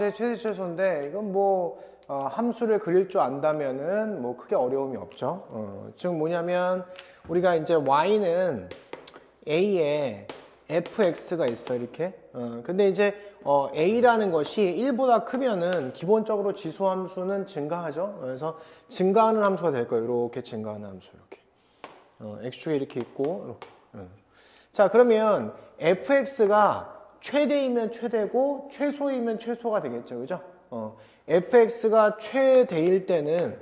최대 최소인데 이건 뭐 함수를 그릴 줄 안다면은 뭐 크게 어려움이 없죠. 즉 뭐냐면 우리가 이제 y는 a에 fx가 있어 이렇게. 근데 이제 a라는 것이 1보다 크면은 기본적으로 지수함수는 증가하죠. 그래서 증가하는 함수가 될 거예요. 이렇게 증가하는 함수 이렇게. x축에 이렇게 있고 이렇게. 자 그러면 fx가 최대이면 최대고 최소이면 최소가 되겠죠. 그죠? fx가 최대일 때는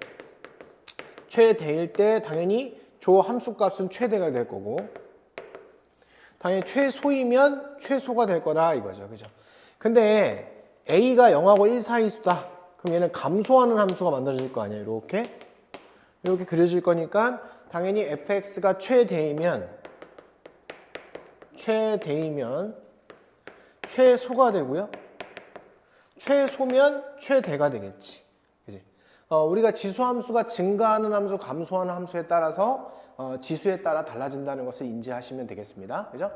최대일 때 당연히 조 함수 값은 최대가 될 거고 당연히 최소이면 최소가 될 거다 이거죠. 그죠? 근데 a가 0하고 1 사이수다. 그럼 얘는 감소하는 함수가 만들어질 거 아니에요. 이렇게 그려질 거니까 당연히 fx가 최대이면 최소가 되고요. 최소면 최대가 되겠지. 그지? 우리가 지수함수가 증가하는 함수, 감소하는 함수에 따라서 지수에 따라 달라진다는 것을 인지하시면 되겠습니다. 그죠?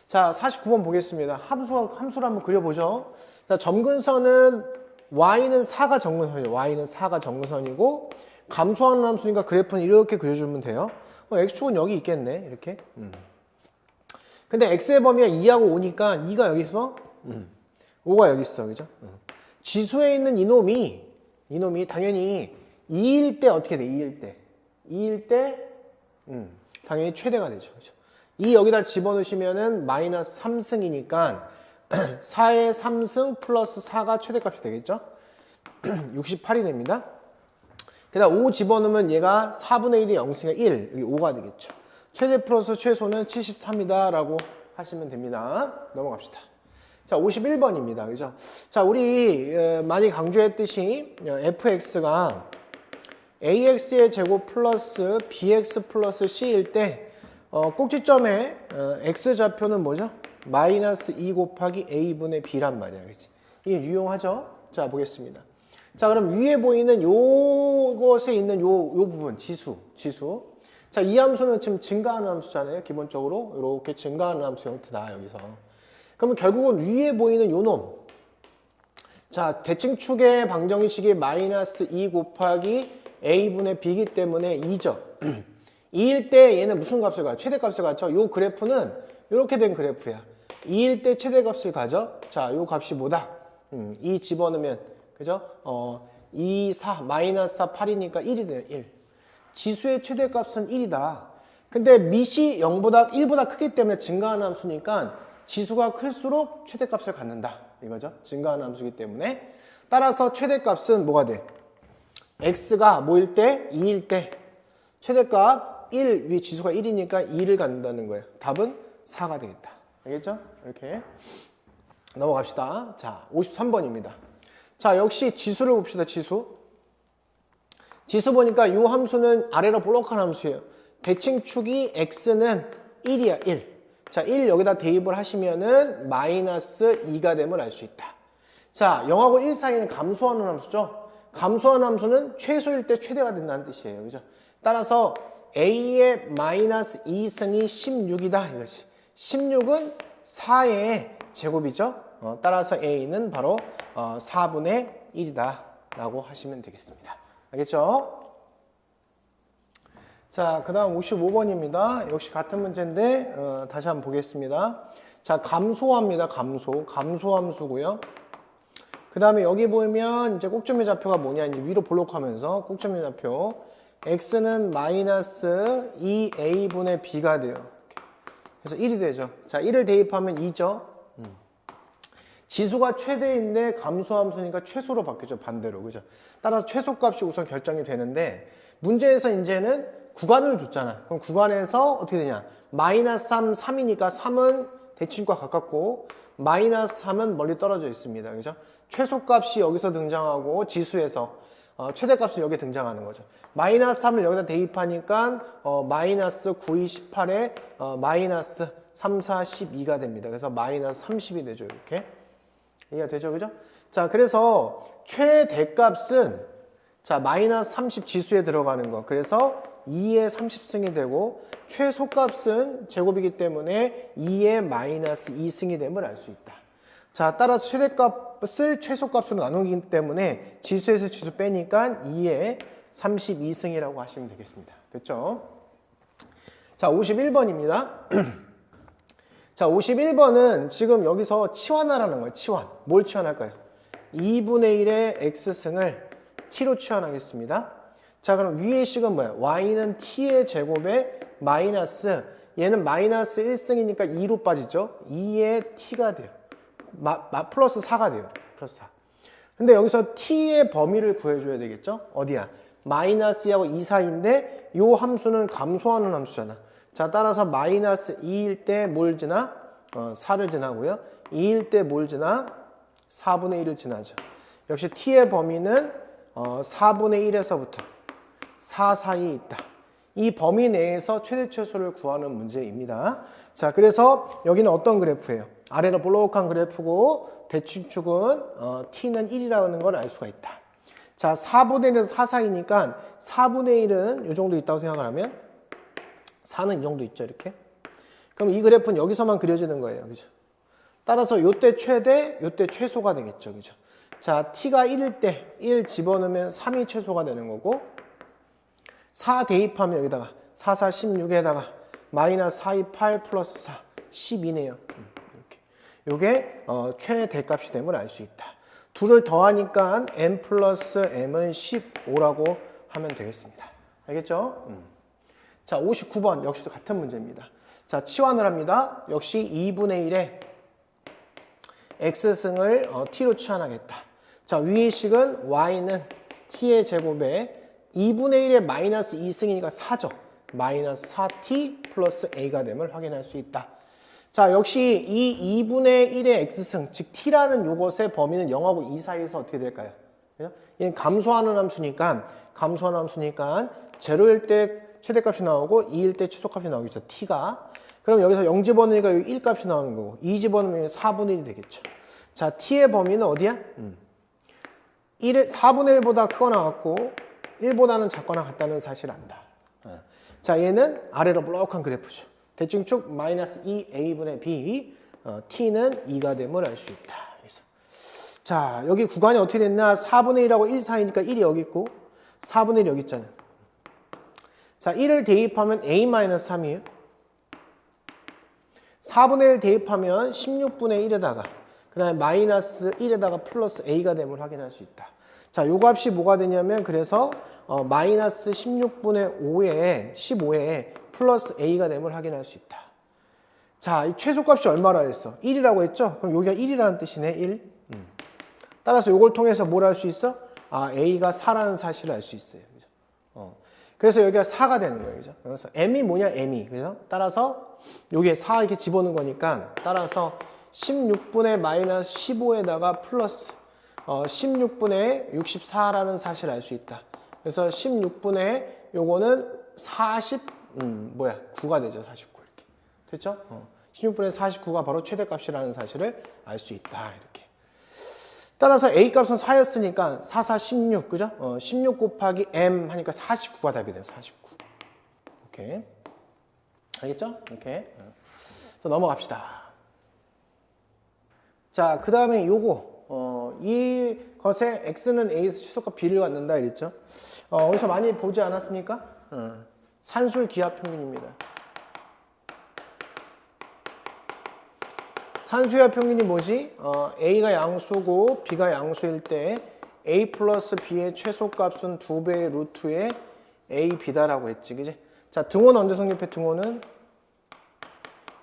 자, 49번 보겠습니다. 함수를 한번 그려보죠. 자, 점근선은 y는 4가 점근선이에요. y는 4가 점근선이고 감소하는 함수니까 그래프는 이렇게 그려주면 돼요. x축은 여기 있겠네. 이렇게. 근데 x의 범위가 2하고 5니까 2가 여기 있어. 5가 여기 있어. 그죠? 지수에 있는 이놈이 당연히 2일 때 어떻게 돼? 2일 때 당연히 최대가 되죠. 그죠? 2 여기다 집어넣으시면은 마이너스 3승이니까 4의 3승 플러스 4가 최대값이 되겠죠? 68이 됩니다. 그다음 5 집어넣으면 얘가 4분의 1이 0승이니까 1, 여기 5가 되겠죠. 최대 플러스 최소는 73이다 라고 하시면 됩니다. 넘어갑시다. 자, 51번입니다. 그죠? 자, 우리 많이 강조했듯이 fx가 ax의 제곱 플러스 bx 플러스 c일 때 꼭지점에 x좌표는 뭐죠? 마이너스 2 곱하기 a분의 b란 말이야. 그치? 이게 유용하죠? 자, 보겠습니다. 자, 그럼 위에 보이는 요것에 있는 요 부분, 지수. 자, 이 함수는 지금 증가하는 함수잖아요. 기본적으로 이렇게 증가하는 함수 형태다 여기서. 그러면 결국은 위에 보이는 요 놈. 자, 대칭축의 방정식이 마이너스 2 곱하기 a분의 b이기 때문에 2죠. 2일 때 얘는 무슨 값을 가져? 최대값을 가져. 요 그래프는 이렇게 된 그래프야. 2일 때 최대값을 가져. 자, 요 값이 뭐다? 2 집어넣으면 그죠? 2, 4, 마이너스 4, 8이니까 1이 돼요. 1. 지수의 최대값은 1이다. 근데 밑이 1보다 크기 때문에 증가하는 함수니까 지수가 클수록 최대값을 갖는다. 이거죠. 증가하는 함수이기 때문에. 따라서 최대값은 뭐가 돼? x가 뭐일 때? 2일 때. 최대값 1, 위에 지수가 1이니까 2를 갖는다는 거예요. 답은 4가 되겠다. 알겠죠? 이렇게. 넘어갑시다. 자, 53번입니다. 자, 역시 지수를 봅시다. 지수 보니까 이 함수는 아래로 볼록한 함수예요. 대칭축이 x는 1이야, 1. 자, 1 여기다 대입을 하시면은 마이너스 2가 됨을 알 수 있다. 자, 0하고 1 사이는 감소하는 함수죠. 감소하는 함수는 최소일 때 최대가 된다는 뜻이에요. 그죠? 따라서 a의 마이너스 2승이 16이다. 이것이. 16은 4의 제곱이죠. 따라서 a는 바로 4분의 1이다. 라고 하시면 되겠습니다. 알겠죠? 자, 그 다음 55번입니다. 역시 같은 문제인데 다시 한번 보겠습니다. 자, 감소합니다. 감소함수고요. 그 다음에 여기 보면 이제 꼭점의 좌표가 뭐냐 이제 위로 볼록하면서 꼭점의 좌표 x는 마이너스 2a분의 b가 돼요. 그래서 1이 되죠. 자, 1을 대입하면 2죠. 지수가 최대인데 감소함수니까 최소로 바뀌죠. 반대로. 그죠? 따라서 최소값이 우선 결정이 되는데 문제에서 이제는 구간을 줬잖아. 그럼 구간에서 어떻게 되냐? 마이너스 3, 3이니까 3은 대칭과 가깝고 마이너스 3은 멀리 떨어져 있습니다. 그죠? 최소값이 여기서 등장하고 지수에서 최대값은 여기 등장하는 거죠. 마이너스 3을 여기다 대입하니까 마이너스 9, 2, 18에 마이너스 3, 4, 12가 됩니다. 그래서 마이너스 30이 되죠. 이렇게. 이해가 되죠? 그죠? 자, 그래서 최대값은 자, 마이너스 30 지수에 들어가는 거. 그래서 2의 30승이 되고 최소값은 제곱이기 때문에 2의 마이너스 2승이 됨을 알 수 있다. 자, 따라서 최대값 최소값을 최소값으로 나누기 때문에 지수에서 지수 빼니까 2의 32승이라고 하시면 되겠습니다. 됐죠? 자, 51번입니다. 자, 51번은 지금 여기서 치환하라는 거예요. 치환. 뭘 치환할까요? 2분의 1의 x승을 t로 치환하겠습니다. 자, 그럼 위의 식은 뭐야? y는 t의 제곱에 마이너스, 얘는 마이너스 1승이니까 2로 빠지죠? 2의 t가 돼요. 플러스 4가 돼요. 플러스 4. 근데 여기서 t의 범위를 구해줘야 되겠죠? 어디야? 마이너스 2하고 2 사이인데 이 함수는 감소하는 함수잖아. 자, 따라서 마이너스 2일 때 뭘 지나? 4를 지나고요. 2일 때 뭘 지나? 4분의 1을 지나죠. 역시 t의 범위는 4분의 1에서부터 4 사이에 있다. 이 범위 내에서 최대 최소를 구하는 문제입니다. 자, 그래서 여기는 어떤 그래프예요? 아래로 볼록한 그래프고 대칭축은 t는 1이라는 걸 알 수가 있다. 자, 4분의 1에서 4 사이니까 4분의 1은 이 정도 있다고 생각을 하면 4는 이 정도 있죠, 이렇게. 그럼 이 그래프는 여기서만 그려지는 거예요, 그죠? 따라서 요때 최대, 요때 최소가 되겠죠, 그죠? 자, t가 1일 때 1 집어넣으면 3이 최소가 되는 거고 4 대입하면 여기다가 4, 4, 16에다가 마이너스 4, 2, 8 플러스 4, 12네요. 이렇게. 요게 최대값이 됨을 알 수 있다. 둘을 더하니까 m 플러스 m은 15라고 하면 되겠습니다. 알겠죠? 자, 59번 역시도 같은 문제입니다. 자, 치환을 합니다. 역시 2분의 1에 x승을 t로 치환하겠다. 자, 위의 식은 y는 t의 제곱에 2분의 1에 마이너스 2승이니까 4죠. 마이너스 4t 플러스 a가 됨을 확인할 수 있다. 자, 역시 이 2분의 1의 x승, 즉 t라는 요것의 범위는 0하고 2 사이에서 어떻게 될까요? 얘는 감소하는 함수니까 0일 때 최대값이 나오고 2일 때 최소값이 나오겠죠. t가. 그럼 여기서 0 집어넣으니까 여기 1값이 나오는 거고 2 집어넣으면 4분의 1이 되겠죠. 자, t의 범위는 어디야? 4분의 1보다 크거나 같고 1보다는 작거나 같다는 사실을 안다. 자, 얘는 아래로 볼록한 그래프죠. 대칭축 마이너스 2a분의 b, t는 2가 됨을 알 수 있다. 그래서 자, 여기 구간이 어떻게 됐나? 4분의 1하고 1 사이니까 1이 여기 있고 4분의 1 여기 있잖아요. 자, 1을 대입하면 a-3이에요. 4분의 1 대입하면 16분의 1에다가 그 다음에 마이너스 1에다가 플러스 a가 됨을 확인할 수 있다. 자, 요 값이 뭐가 되냐면 그래서 마이너스 16분의 5에 15에 플러스 a가 됨을 확인할 수 있다. 자, 이 최소값이 얼마라 했어? 1이라고 했죠? 그럼 여기가 1이라는 뜻이네. 1. 따라서 요걸 통해서 뭘 알 수 있어? 아, a가 4라는 사실을 알 수 있어요. 그죠? 그래서 여기가 4가 되는 거예요. 그죠? 그래서 m이 뭐냐? m이. 그죠? 따라서 여기에 4 이렇게 집어넣은 거니까 따라서 16분의 마이너스 15에다가 플러스 16분의 64라는 사실을 알 수 있다. 그래서 16분의 요거는 9가 되죠. 49 이렇게. 됐죠? 16분의 49가 바로 최대값이라는 사실을 알 수 있다. 이렇게. 따라서 A값은 4였으니까 4, 4, 16, 그죠? 16 곱하기 M 하니까 49가 답이 돼요. 49. 오케이. 알겠죠? 이렇게. 자, 넘어갑시다. 자, 그 다음에 요거, 이 것에 X는 A에서 최소값 B를 갖는다 이랬죠? 어디서 많이 보지 않았습니까? 산술 기하 평균입니다. 산수의 평균이 뭐지? A가 양수고 B가 양수일 때 A 플러스 B의 최소값은 2배의 루트의 A, B다라고 했지, 그지? 자, 등호는 언제 성립해? 등호는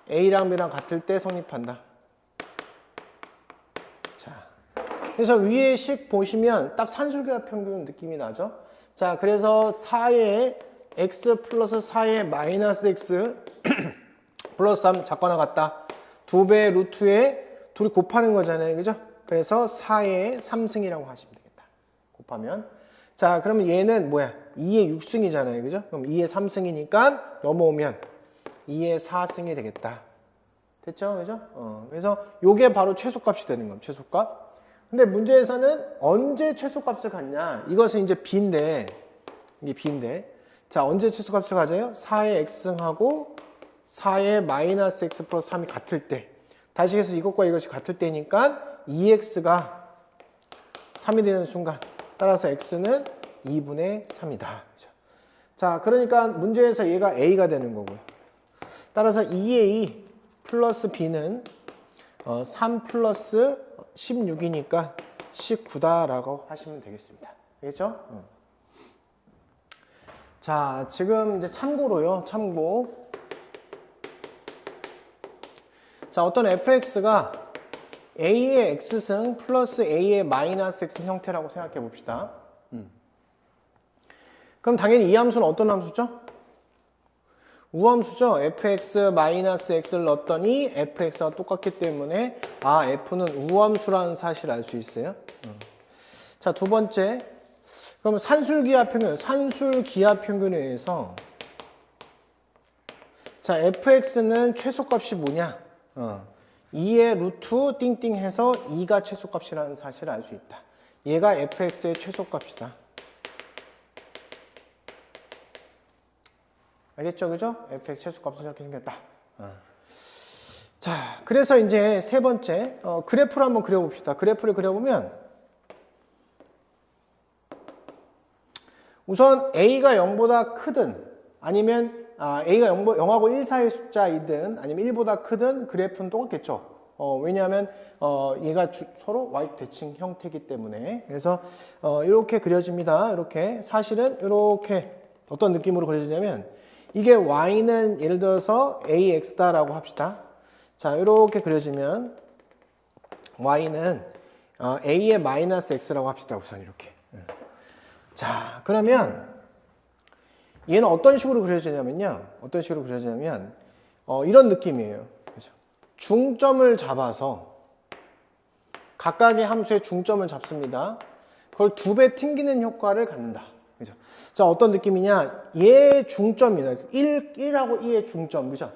A랑 B랑 같을 때 성립한다. 자, 그래서 위에 식 보시면 딱 산술기하 평균 느낌이 나죠? 자, 그래서 4의 X 플러스 4의 마이너스 X 플러스 3 작거나 같다. 2배의 루트에 둘이 곱하는 거잖아요. 그죠? 그래서 4의 3승이라고 하시면 되겠다. 곱하면. 자, 그러면 얘는 뭐야? 2의 6승이잖아요. 그죠? 그럼 2의 3승이니까 넘어오면 2의 4승이 되겠다. 됐죠? 그죠? 그래서 요게 바로 최소값이 되는 겁니다. 최소값. 근데 문제에서는 언제 최소값을 갖냐? 이것은 이제 B인데, 이게 B인데. 자, 언제 최소값을 가져요? 4의 X승하고 4의 마이너스 X 플러스 3이 같을 때. 다시 해서 이것과 이것이 같을 때니까 2X가 3이 되는 순간 따라서 x는 2분의 3이다. 자, 그러니까 문제에서 얘가 a가 되는 거고요. 따라서 2a 플러스 b는 3 플러스 16이니까 19다라고 하시면 되겠습니다. 알겠죠? 자, 지금 이제 참고로요. 참고. 자, 어떤 fx가 a의 x승 플러스 a의 마이너스 x 형태라고 생각해 봅시다. 그럼 당연히 이 함수는 어떤 함수죠? 우함수죠. fx 마이너스 x를 넣었더니 fx가 똑같기 때문에 아, f는 우함수라는 사실을 알 수 있어요. 자, 두 번째. 그럼 산술기하평균, 산술기하평균에 의해서 자, fx는 최소값이 뭐냐? 2의 루트 띵띵 해서 2가 최소값이라는 사실을 알 수 있다. 얘가 fx의 최소값이다. 알겠죠? 그죠? fx 최소값은 이렇게 생겼다. 자, 그래서 이제 세 번째, 그래프를 한번 그려봅시다. 그래프를 그려보면, 우선 a가 0보다 크든, 아니면, a가 0하고 1 사이의 숫자이든, 아니면 1보다 크든 그래프는 똑같겠죠. 왜냐하면, 얘가 서로 y 대칭 형태이기 때문에. 그래서, 이렇게 그려집니다. 이렇게. 사실은 이렇게 어떤 느낌으로 그려지냐면, 이게 y는 예를 들어서 ax다라고 합시다. 자, 이렇게 그려지면 y는 a의 마이너스 x라고 합시다. 우선 이렇게. 자, 그러면 얘는 어떤 식으로 그려지냐면요. 어떤 식으로 그려지냐면 이런 느낌이에요. 그죠? 중점을 잡아서 각각의 함수의 중점을 잡습니다. 그걸 2배 튕기는 효과를 갖는다. 그죠? 자, 어떤 느낌이냐? 얘 중점이다. 1하고 2의 중점, 그죠?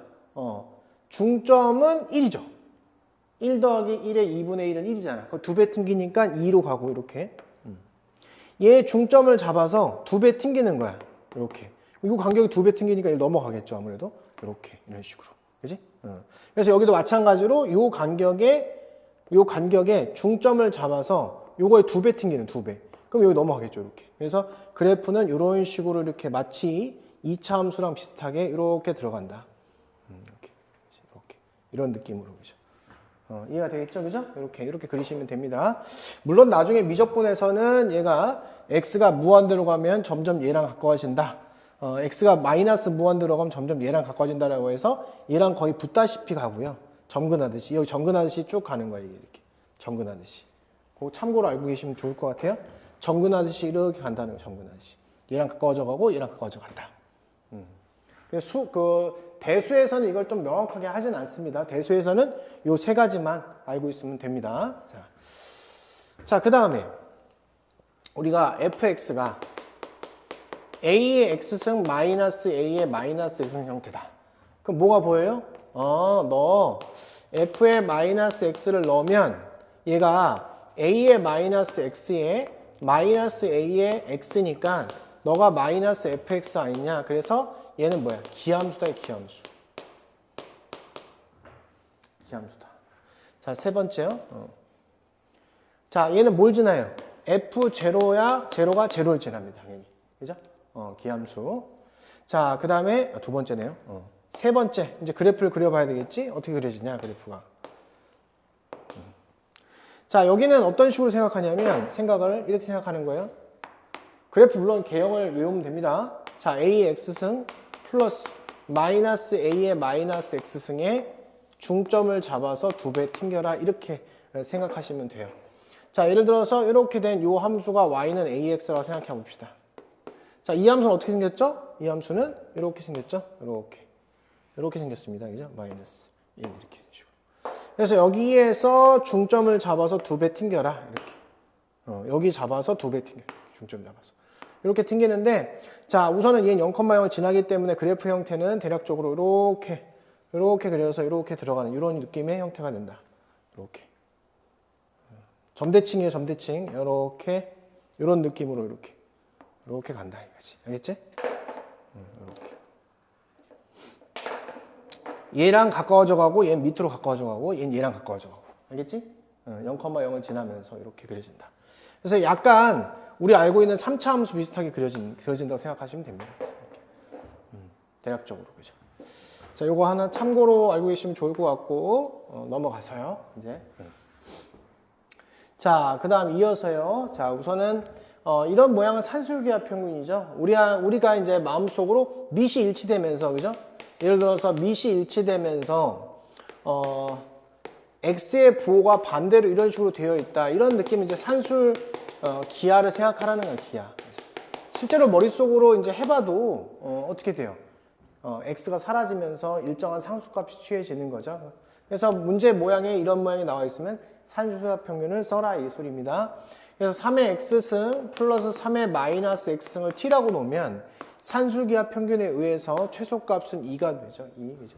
중점은 1이죠. 1 더하기 1의 2분의 1은 1이잖아. 그 2배 튕기니까 2로 가고, 이렇게. 얘 중점을 잡아서 2배 튕기는 거야. 이렇게. 이 간격이 2배 튕기니까 넘어가겠죠, 아무래도. 이렇게, 이런 식으로. 그지? 그래서 여기도 마찬가지로 요 간격에 중점을 잡아서 요거에 2배 튕기는 2배. 그럼 여기 넘어가겠죠, 이렇게. 그래서 그래프는 이런 식으로 이렇게 마치 2차 함수랑 비슷하게 이렇게 들어간다. 이렇게. 이런 느낌으로. 그죠? 이해가 되겠죠? 그죠? 이렇게 그리시면 됩니다. 물론 나중에 미적분에서는 얘가 x가 무한대로 가면 점점 얘랑 가까워진다. x가 마이너스 무한대로 가면 점점 얘랑 가까워진다라고 해서 얘랑 거의 붙다시피 가고요. 점근하듯이. 여기 점근하듯이 쭉 가는 거예요, 이렇게. 점근하듯이. 그거 참고로 알고 계시면 좋을 것 같아요. 점근하듯이 이렇게 간다는 거예요, 점근하듯이. 얘랑 가까워져 가고 얘랑 가까워져 간다. 대수에서는 이걸 좀 명확하게 하진 않습니다. 대수에서는 요 세 가지만 알고 있으면 됩니다. 자, 그 다음에 우리가 fx가 a의 x승 마이너스 a의 마이너스 x승 형태다. 그럼 뭐가 보여요? 너 f의 마이너스 x를 넣으면 얘가 a의 마이너스 x에 마이너스 a의 x니까 너가 마이너스 fx 아니냐. 그래서 얘는 뭐야? 기함수다, 기함수. 기함수다. 자, 세 번째요. 자, 얘는 뭘 지나요? f0야, 제로가 제로를 지납니다, 당연히. 그죠? 기함수. 자, 그 다음에 두 번째네요. 세 번째, 이제 그래프를 그려봐야 되겠지? 어떻게 그려지냐, 그래프가. 자, 여기는 어떤 식으로 생각하냐면, 생각을 이렇게 생각하는 거예요. 그래프 물론 개형을 외우면 됩니다. 자, a의 x승 플러스 마이너스 a의 마이너스 x승에 중점을 잡아서 2배 튕겨라. 이렇게 생각하시면 돼요. 자, 예를 들어서 이렇게 된 이 함수가 y는 ax라고 생각해 봅시다. 자, 이 함수는 어떻게 생겼죠? 이 함수는 이렇게 생겼죠? 이렇게 생겼습니다. 그죠? 마이너스 1 이렇게 식으로. 그래서 여기에서 중점을 잡아서 2배 튕겨라. 이렇게. 여기 잡아서 2배 튕겨. 중점 잡아서. 이렇게 튕기는데, 자, 우선은 얘는 0,0을 지나기 때문에 그래프 형태는 대략적으로 이렇게 그려서 이렇게 들어가는 이런 느낌의 형태가 된다. 이렇게. 점대칭이에요, 점대칭. 이렇게, 이런 느낌으로 이렇게 간다. 이거지. 알겠지? 이렇게. 얘랑 가까워져 가고, 얘는 밑으로 가까워져 가고, 얘는 얘랑 가까워져 가고. 알겠지? 0,0을 지나면서 이렇게 그려진다. 그래서 약간 우리 알고 있는 3차 함수 비슷하게 그려진다고 생각하시면 됩니다. 대략적으로. 그죠? 자, 요거 하나 참고로 알고 계시면 좋을 것 같고, 넘어가서요, 이제. 자, 그 다음 이어서요. 자, 우선은, 이런 모양은 산술기하 평균이죠. 우리가 이제 마음속으로 밑이 일치되면서, 그죠? 예를 들어서 밑이 일치되면서, x의 부호가 반대로 이런 식으로 되어 있다. 이런 느낌이 이제 산술, 기하를 생각하라는 거야, 기하. 실제로 머릿속으로 이제 해봐도, 어떻게 돼요? x가 사라지면서 일정한 상수값이 취해지는 거죠. 그래서 문제 모양에 이런 모양이 나와 있으면 산술기하 평균을 써라 이 소리입니다. 그래서 3의 x승 플러스 3의 마이너스 x승을 t라고 놓으면 산술기하 평균에 의해서 최소값은 2가 되죠. 2. 그죠?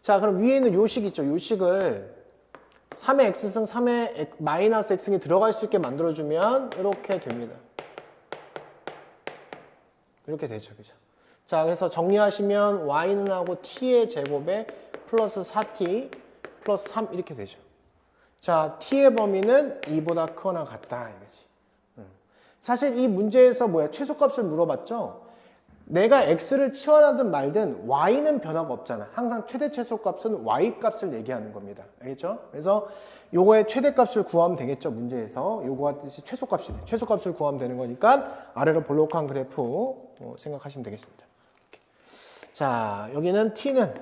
자, 그럼 위에 있는 요식 있죠. 요식을 3의 x승, 3의 마이너스 x승이 들어갈 수 있게 만들어주면 이렇게 됩니다. 이렇게 되죠. 그죠? 자, 그래서 정리하시면 y는 하고 t의 제곱에 플러스 4t 플러스 3 이렇게 되죠. 자, t의 범위는 2보다 크거나 같다 이거지. 사실 이 문제에서 뭐야? 최소값을 물어봤죠? 내가 x를 치환하든 말든 y는 변화가 없잖아. 항상 최대 최소값은 y 값을 얘기하는 겁니다. 알겠죠? 그래서 요거의 최대값을 구하면 되겠죠. 문제에서 요거와 뜻이 최소값이네. 최소값을 구하면 되는 거니까 아래로 볼록한 그래프 생각하시면 되겠습니다. 자, 여기는 t는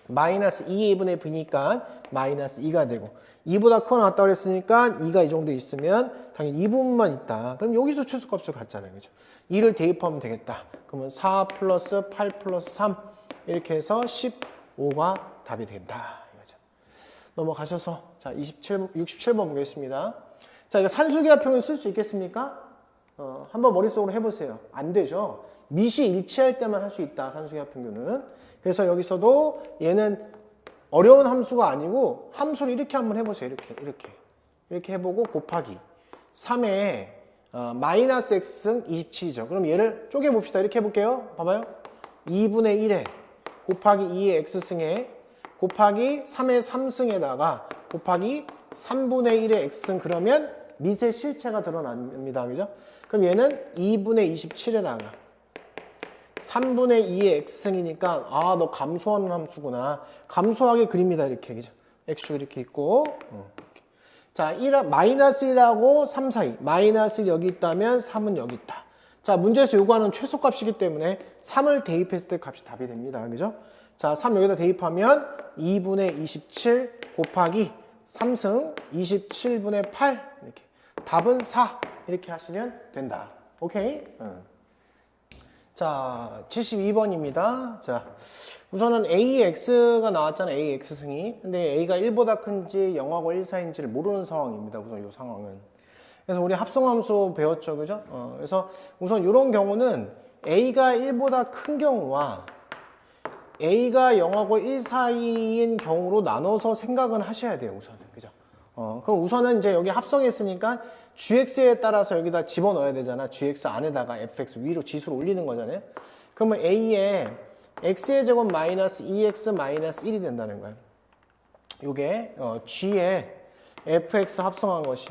마이너스 2분의 v니까 마이너스 2가 되고 2보다 크거나 같다고 그랬으니까 2가 이 정도 있으면 당연히 2부분만 있다. 그럼 여기서 최소값을 갖잖아요. 그죠? 2를 대입하면 되겠다. 그러면 4 플러스 8 플러스 3 이렇게 해서 15가 답이 된다. 이거죠. 넘어가셔서 자 67번 보겠습니다. 자, 이거 산술기하 평균 쓸 수 있겠습니까? 한번 머릿속으로 해보세요. 안 되죠. 밑이 일치할 때만 할 수 있다. 산술기하 평균은. 그래서 여기서도 얘는 어려운 함수가 아니고 함수를 이렇게 한번 해보세요. 이렇게 해보고 곱하기 3에 마이너스 x승 27이죠. 그럼 얘를 쪼개봅시다. 이렇게 해볼게요. 봐봐요. 2분의 1에 곱하기 2의 x승에 곱하기 3의 3승에다가 곱하기 3분의 1의 x승 그러면 밑의 실체가 드러납니다. 그죠? 그럼 얘는 2분의 27에다가 3분의 2의 x승이니까 아, 너 감소하는 함수구나. 감소하게 그립니다. 이렇게. 그죠? x축 이렇게 있고 자, 마이너스 1하고 3 사이. 마이너스 1 여기 있다면 3은 여기 있다. 자, 문제에서 요구하는 최소값이기 때문에 3을 대입했을 때 값이 답이 됩니다. 그죠? 자, 3 여기다 대입하면 2분의 27 곱하기 3승 27분의 8 이렇게. 답은 4 이렇게 하시면 된다. 오케이? 자, 72번입니다. 자, 우선은 AX가 나왔잖아요. AX승이. 근데 A가 1보다 큰지 0하고 1 사이인지를 모르는 상황입니다. 우선 이 상황은. 그래서 우리 합성함수 배웠죠. 그죠? 그래서 우선 이런 경우는 A가 1보다 큰 경우와 A가 0하고 1 사이인 경우로 나눠서 생각은 하셔야 돼요. 우선은. 그죠? 그럼 우선은 이제 여기 합성했으니까 gx에 따라서 여기다 집어넣어야 되잖아. gx 안에다가 fx 위로 지수를 올리는 거잖아요. 그러면 a에 x의 제곱 마이너스 2x 마이너스 1이 된다는 거야. 요게 g에 fx 합성한 것이.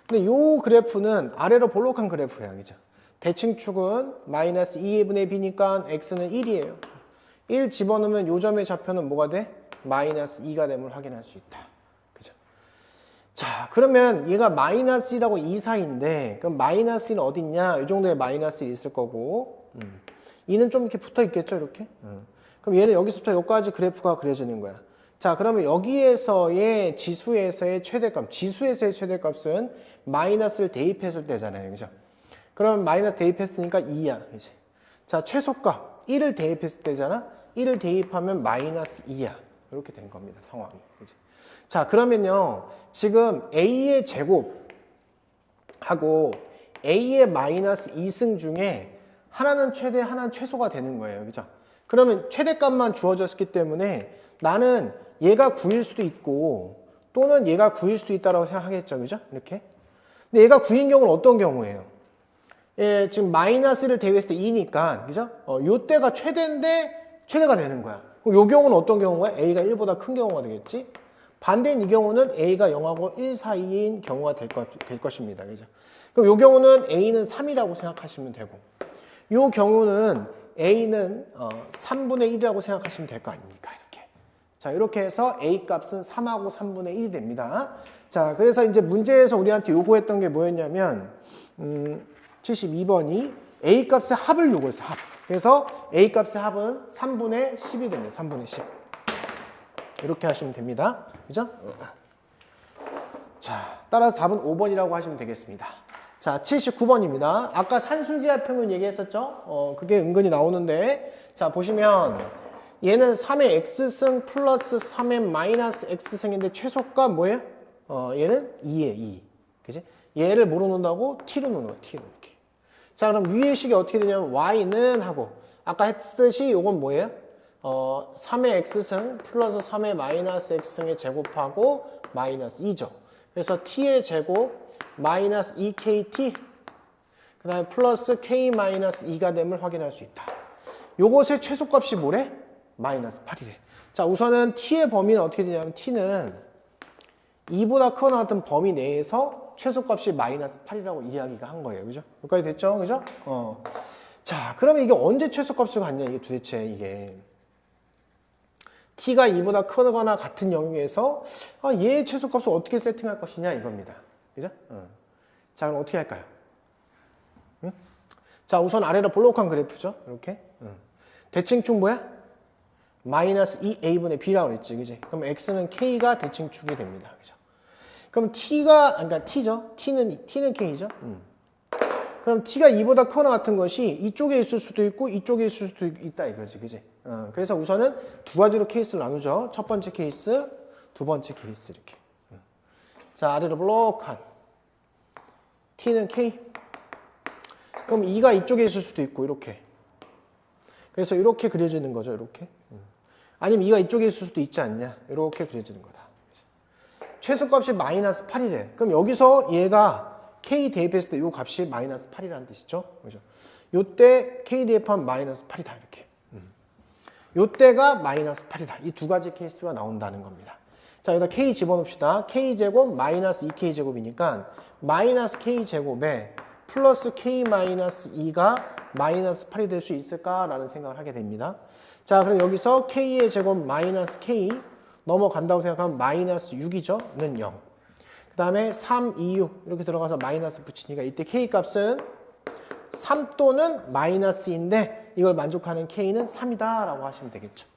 근데 요 그래프는 아래로 볼록한 그래프야. 그죠? 대칭축은 마이너스 2분의 b니까 x는 1이에요. 1 집어넣으면 요 점의 좌표는 뭐가 돼? 마이너스 2가 됨을 확인할 수 있다. 자, 그러면 얘가 마이너스 1하고 2 사이인데, 그럼 마이너스 1은 어딨냐? 이 정도의 마이너스 1이 있을 거고, 2는 좀 이렇게 붙어 있겠죠, 이렇게? 그럼 얘는 여기서부터 여기까지 그래프가 그려지는 거야. 자, 그러면 여기에서의 지수에서의 최대값, 지수에서의 최대값은 마이너스를 대입했을 때잖아요, 그죠? 그러면 마이너스 대입했으니까 2야, 이제. 자, 최소값, 1을 대입했을 때잖아? 1을 대입하면 마이너스 2야. 이렇게 된 겁니다, 상황이. 이제. 자, 그러면요. 지금 A의 제곱하고 A의 마이너스 2승 중에 하나는 최대, 하나는 최소가 되는 거예요. 그죠? 그러면 최대값만 주어졌기 때문에 나는 얘가 9일 수도 있고 또는 얘가 9일 수도 있다고 생각하겠죠. 그죠? 이렇게. 근데 얘가 9인 경우는 어떤 경우예요? 예, 지금 마이너스를 대입했을 때 2니까, 그죠? 요때가 최대인데 최대가 되는 거야. 그럼 요 경우는 어떤 경우가? A가 1보다 큰 경우가 되겠지? 반대인 이 경우는 A가 0하고 1 사이인 경우가 될 것입니다. 그죠? 그럼 이 경우는 A는 3이라고 생각하시면 되고, 이 경우는 A는 3분의 1이라고 생각하시면 될 거 아닙니까? 이렇게. 자, 이렇게 해서 A 값은 3하고 3분의 1이 됩니다. 자, 그래서 이제 문제에서 우리한테 요구했던 게 뭐였냐면, 72번이 A 값의 합을 요구했어, 합. 그래서 A 값의 합은 3분의 10이 됩니다. 3분의 10. 이렇게 하시면 됩니다. 그죠? 자, 따라서 답은 5번이라고 하시면 되겠습니다. 자, 79번입니다. 아까 산술기하 평균 얘기했었죠? 그게 은근히 나오는데, 자, 보시면 얘는 3의 x승 플러스 3의 마이너스 x승인데 최소값 뭐예요? 얘는 2에 2. 그지? 얘를 뭐로 놓는다고? t로 놓는 거예요. t로 이렇게. 자, 그럼 위의 식이 어떻게 되냐면 y는 하고, 아까 했듯이 요건 뭐예요? 3의 x승 플러스 3의 마이너스 x승에 제곱하고 마이너스 2죠. 그래서 t의 제곱 마이너스 2kt 그 다음에 플러스 k 마이너스 2가 됨을 확인할 수 있다. 요것의 최소값이 뭐래? 마이너스 8이래. 자, 우선은 t의 범위는 어떻게 되냐면 t는 2보다 크거나 같은 범위 내에서 최소값이 마이너스 8이라고 이야기가 한 거예요. 그죠? 여기까지 됐죠? 그죠? 자, 그러면 이게 언제 최소값을 갖냐, 이게 도대체 이게. t가 2보다 크거나 같은 영역에서 얘의 최소값을 어떻게 세팅할 것이냐 이겁니다. 그죠? 자, 그럼 어떻게 할까요? 응? 자, 우선 아래로 볼록한 그래프죠? 이렇게. 대칭축 뭐야? 마이너스 2a분의 b라고 그랬지. 그지? 그럼 x는 k가 대칭축이 됩니다. 그죠? 그럼 그러니까 t죠? t는 k죠? 그럼 t가 2보다 크거나 같은 것이 이쪽에 있을 수도 있고 이쪽에 있을 수도 있다 이거지. 그지? 그래서 우선은 두 가지로 케이스를 나누죠. 첫 번째 케이스, 두 번째 케이스 이렇게. 자, 아래로 볼록한 t는 k. 그럼 2가 이쪽에 있을 수도 있고 이렇게. 그래서 이렇게 그려지는 거죠. 이렇게. 아니면 2가 이쪽에 있을 수도 있지 않냐. 이렇게 그려지는 거다. 최소값이 마이너스 8이래. 그럼 여기서 얘가 k 대입했을 때 이 값이 마이너스 8이라는 뜻이죠. 그죠? 요때 k 대입하면 마이너스 8이다. 이렇게. 요때가 마이너스 8이다. 이 두 가지 케이스가 나온다는 겁니다. 자, 여기다 k 집어넣읍시다. k제곱 마이너스 2k제곱이니까 마이너스 k제곱에 플러스 k 마이너스 2가 마이너스 8이 될 수 있을까라는 생각을 하게 됩니다. 자, 그럼 여기서 k의 제곱 마이너스 k 넘어간다고 생각하면 마이너스 6이죠. 는 0. 그 다음에 3, 2, 6 이렇게 들어가서 마이너스 붙이니까 이때 k 값은 3 또는 마이너스인데 이걸 만족하는 k는 3이다 라고 하시면 되겠죠.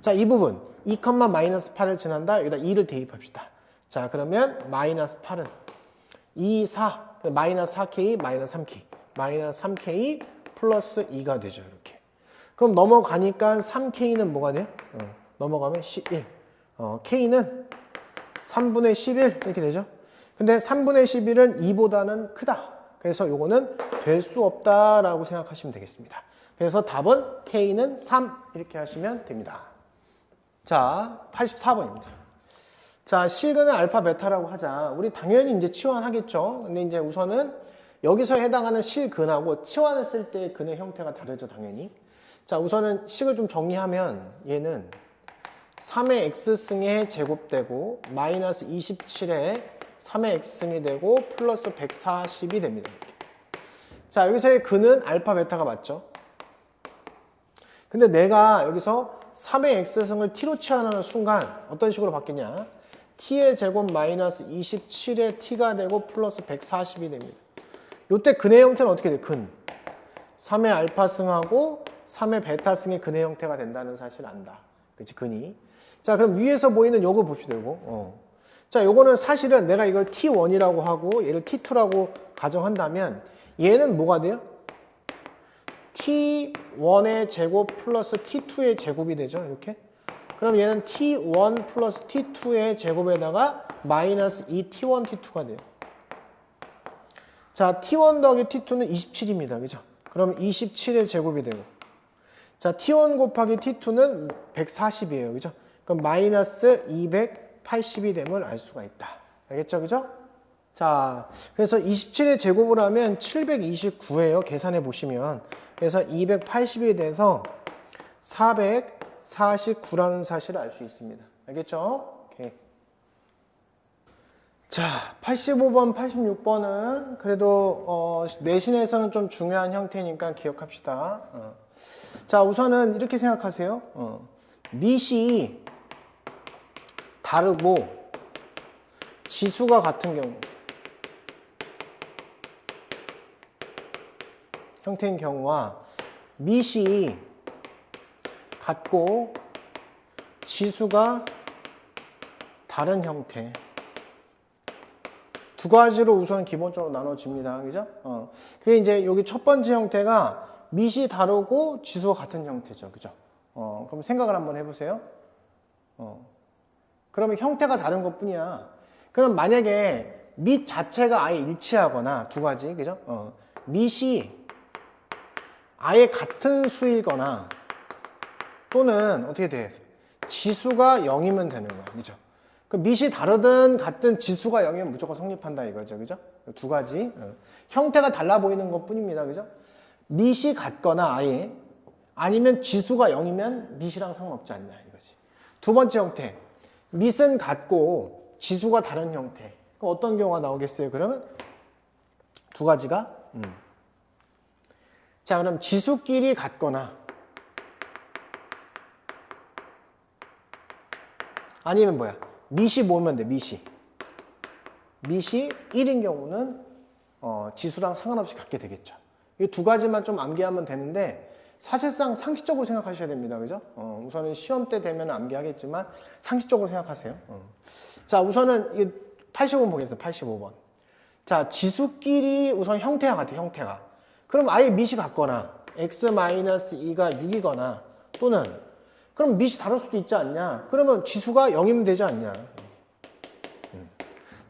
자, 이 부분 2, 마이너스 8을 지난다. 여기다 2를 대입합시다. 자, 그러면 마이너스 8은 2, 4 마이너스 4k 마이너스 3k 마이너스 3k 플러스 2가 되죠. 이렇게. 그럼 넘어가니까 3k는 뭐가 돼요? 넘어가면 11. k는 3분의 11 이렇게 되죠. 근데 3분의 11은 2보다는 크다. 그래서 요거는 될 수 없다라고 생각하시면 되겠습니다. 그래서 답은 k는 3 이렇게 하시면 됩니다. 자, 84번입니다. 자, 실근은 알파 베타라고 하자. 우리 당연히 이제 치환하겠죠. 근데 이제 우선은 여기서 해당하는 실근하고 치환했을 때 근의 형태가 다르죠, 당연히. 자, 우선은 식을 좀 정리하면 얘는 3의 x승에 제곱되고 마이너스 27에 3의 x승이 되고 플러스 140이 됩니다. 이렇게. 자, 여기서의 근은 알파 베타가 맞죠? 근데 내가 여기서 3의 x승을 t로 치환하는 순간 어떤 식으로 바뀌냐? t의 제곱 마이너스 27에 t가 되고 플러스 140이 됩니다. 이때 근의 형태는 어떻게 돼? 근. 3의 알파승하고 3의 베타승의 근의 형태가 된다는 사실을 안다. 그치? 근이. 자, 그럼 위에서 보이는 요거 봅시다. 요거. 자, 요거는 사실은 내가 이걸 t1이라고 하고 얘를 t2라고 가정한다면 얘는 뭐가 돼요? t1의 제곱 플러스 t2의 제곱이 되죠. 이렇게. 그럼 얘는 t1 플러스 t2의 제곱에다가 마이너스 2t1, t2가 돼요. 자, t1 더하기 t2는 27입니다. 그죠? 그럼 27의 제곱이 되고. 자, t1 곱하기 t2는 140이에요. 그죠? 그럼 마이너스 280이 됨을 알 수가 있다. 알겠죠? 그죠? 자, 그래서 27의 제곱을 하면 729예요. 계산해 보시면. 그래서 280이 돼서 449라는 사실을 알 수 있습니다. 알겠죠? 오케이. 자, 85번, 86번은 그래도 내신에서는 좀 중요한 형태니까 기억합시다. 자, 우선은 이렇게 생각하세요. 밑이 다르고 지수가 같은 경우 형태인 경우와 밑이 같고 지수가 다른 형태 두 가지로 우선 기본적으로 나눠집니다. 그죠? 그게 이제 여기 첫 번째 형태가 밑이 다르고 지수가 같은 형태죠. 그죠? 그럼 생각을 한번 해보세요. 그러면 형태가 다른 것 뿐이야. 그럼 만약에 밑 자체가 아예 일치하거나 두 가지, 그죠? 밑이 아예 같은 수이거나 또는 어떻게 돼? 지수가 0이면 되는 거야. 그죠? 그 밑이 다르든 같은 지수가 0이면 무조건 성립한다 이거죠. 그죠? 두 가지. 형태가 달라 보이는 것 뿐입니다. 그죠? 밑이 같거나 아예 아니면 지수가 0이면 밑이랑 상관없지 않냐 이거지. 두 번째 형태. 밑은 같고 지수가 다른 형태. 그럼 어떤 경우가 나오겠어요? 그러면 두 가지가 자, 그럼 지수끼리 같거나 아니면 뭐야? 밑이 모으면 돼, 밑이. 밑이 1인 경우는 지수랑 상관없이 같게 되겠죠. 이 두 가지만 좀 암기하면 되는데 사실상 상식적으로 생각하셔야 됩니다. 그죠? 우선은 시험 때 되면 암기하겠지만 상식적으로 생각하세요. 자, 우선은 85번 보겠습니다. 85번. 자, 지수끼리 우선 형태가 같아요. 형태가. 그럼 아예 밑이 같거나 x-2가 6이거나 또는 그럼 밑이 다를 수도 있지 않냐? 그러면 지수가 0이면 되지 않냐?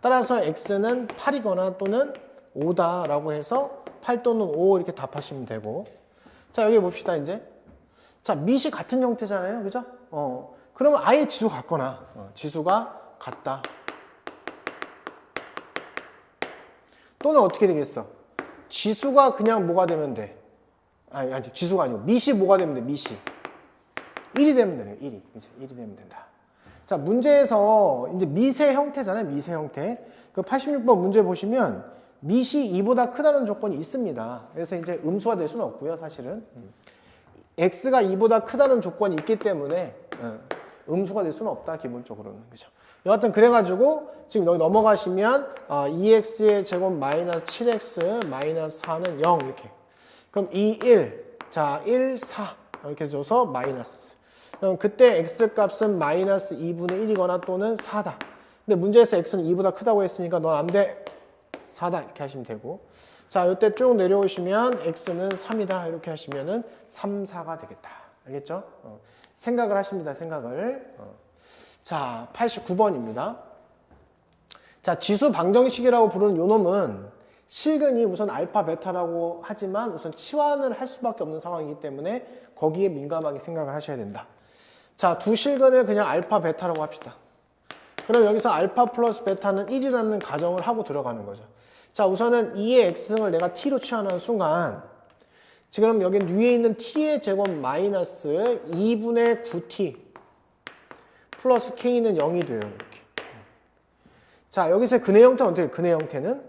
따라서 x는 8이거나 또는 5다라고 해서 8 또는 5 이렇게 답하시면 되고. 자, 여기 봅시다, 이제. 자, 밑이 같은 형태잖아요. 그죠? 그러면 아예 지수가 같거나, 지수가 같다. 또는 어떻게 되겠어? 지수가 그냥 뭐가 되면 돼? 아니, 지수가 아니고, 밑이 뭐가 되면 돼, 밑이. 1이 되면 되네요, 1이. 이제 1이 되면 된다. 자, 문제에서 이제 밑의 형태잖아요, 밑의 형태. 그 86번 문제 보시면 밑이 2보다 크다는 조건이 있습니다. 그래서 이제 음수가 될 수는 없고요, 사실은. x가 2보다 크다는 조건이 있기 때문에 음수가 될 수는 없다, 기본적으로는. 그죠? 여하튼 그래가지고 지금 여기 넘어가시면 2x의 제곱 마이너스 7x 마이너스 4는 0 이렇게. 그럼 2, 1. 자, 1, 4 이렇게 줘서 마이너스. 그럼 그때 x 값은 마이너스 2분의 1이거나 또는 4다. 근데 문제에서 x는 2보다 크다고 했으니까 넌 안 돼. 4다 이렇게 하시면 되고. 자, 이때 쭉 내려오시면 x는 3이다 이렇게 하시면은 3, 4가 되겠다. 알겠죠? 생각을 하십니다. 생각을. 자, 89번입니다. 자, 지수 방정식이라고 부르는 요 놈은 실근이 우선 알파, 베타라고 하지만 우선 치환을 할 수밖에 없는 상황이기 때문에 거기에 민감하게 생각을 하셔야 된다. 자, 두 실근을 그냥 알파, 베타라고 합시다. 그럼 여기서 알파 플러스 베타는 1이라는 가정을 하고 들어가는 거죠. 자, 우선은 2의 x승을 내가 t로 취하는 순간 지금 여기 위에 있는 t의 제곱 마이너스 2분의 9t 플러스 k는 0이 돼요. 이렇게. 자, 여기서 근의 형태는 어떻게 돼요? 근의 형태는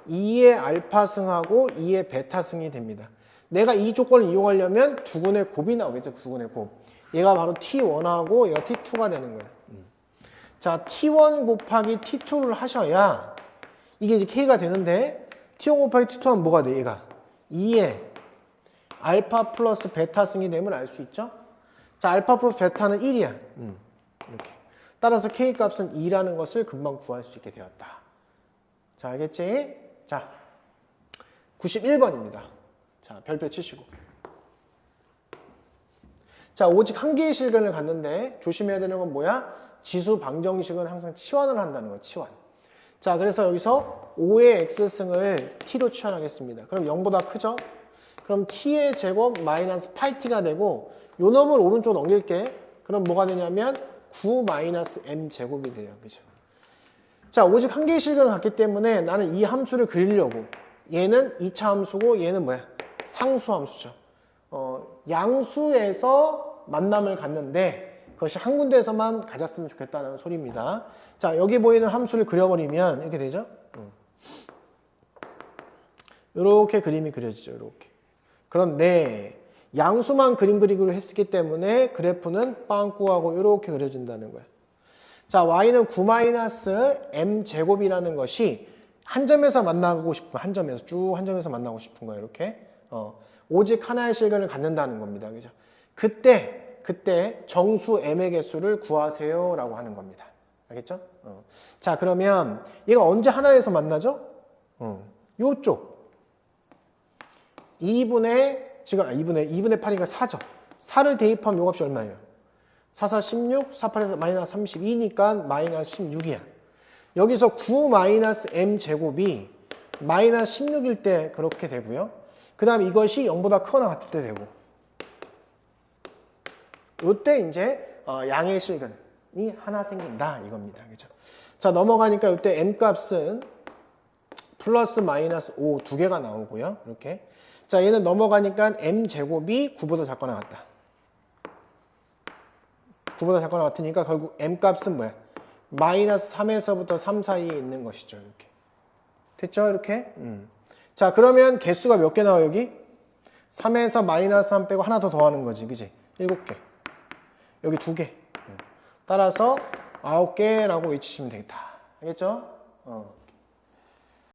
2의 알파승하고 2의 베타승이 됩니다. 내가 이 조건을 이용하려면 두근의 곱이 나오겠죠. 두근의 곱. 얘가 바로 t1하고 얘가 t2가 되는 거예요. 자, t1 곱하기 t2를 하셔야 이게 이제 k가 되는데 t1 곱하기 t2 하면 뭐가 돼? 얘가 2의 알파 플러스 베타승이 되면 알 수 있죠? 자, 알파 플러스 베타는 1이야. 이렇게. 따라서 k 값은 2라는 것을 금방 구할 수 있게 되었다. 자, 알겠지? 자, 91번입니다. 자, 별표 치시고. 자, 오직 한 개의 실근을 갔는데 조심해야 되는 건 뭐야? 지수 방정식은 항상 치환을 한다는 거야, 치환. 자, 그래서 여기서 5의 x승을 t로 치환하겠습니다. 그럼 0보다 크죠? 그럼 t의 제곱 마이너스 8t가 되고 요 놈을 오른쪽 넘길게. 그럼 뭐가 되냐면 9 마이너스 m 제곱이 돼요. 그죠? 자, 오직 한 개의 실근을 갔기 때문에 나는 이 함수를 그리려고 얘는 2차 함수고 얘는 뭐야? 상수 함수죠. 양수에서 만남을 갖는데 그것이 한 군데에서만 가졌으면 좋겠다는 소리입니다. 자, 여기 보이는 함수를 그려버리면 이렇게 되죠. 이렇게 그림이 그려지죠. 이렇게. 그런데 양수만 그림 그리기로 했기 때문에 그래프는 빵꾸하고 이렇게 그려진다는 거예요. 자, y는 9-m제곱이라는 것이 한 점에서 만나고 싶은, 한 점에서 쭉 한 점에서 만나고 싶은 거예요. 이렇게. 오직 하나의 실근을 갖는다는 겁니다. 그죠? 그때 정수 m의 개수를 구하세요 라고 하는 겁니다. 알겠죠? 자, 그러면 얘가 언제 하나에서 만나죠? 요쪽. 2분의 8이니까 4죠. 4를 대입하면 요 값이 얼마예요? 4, 4, 16, 4, 8에서 마이너스 32니까 마이너스 16이야. 여기서 9-m제곱이 마이너스 16일 때 그렇게 되고요. 그 다음 이것이 0보다 크거나 같을 때 되고. 요때 이제 양의 실근이 하나 생긴다 이겁니다. 그죠? 자, 넘어가니까 요때 m 값은 플러스 마이너스 5 두 개가 나오고요. 이렇게. 자, 얘는 넘어가니까 m제곱이 9보다 작거나 같다. 9보다 작거나 같으니까 결국 m 값은 뭐야? 마이너스 3에서부터 3 사이에 있는 것이죠. 이렇게. 됐죠? 이렇게? 자, 그러면 개수가 몇 개 나와요, 여기? 3에서 마이너스 3 빼고 하나 더 더하는 거지. 그지? 7개. 여기 2개. 따라서 9개라고 외치시면 되겠다. 알겠죠?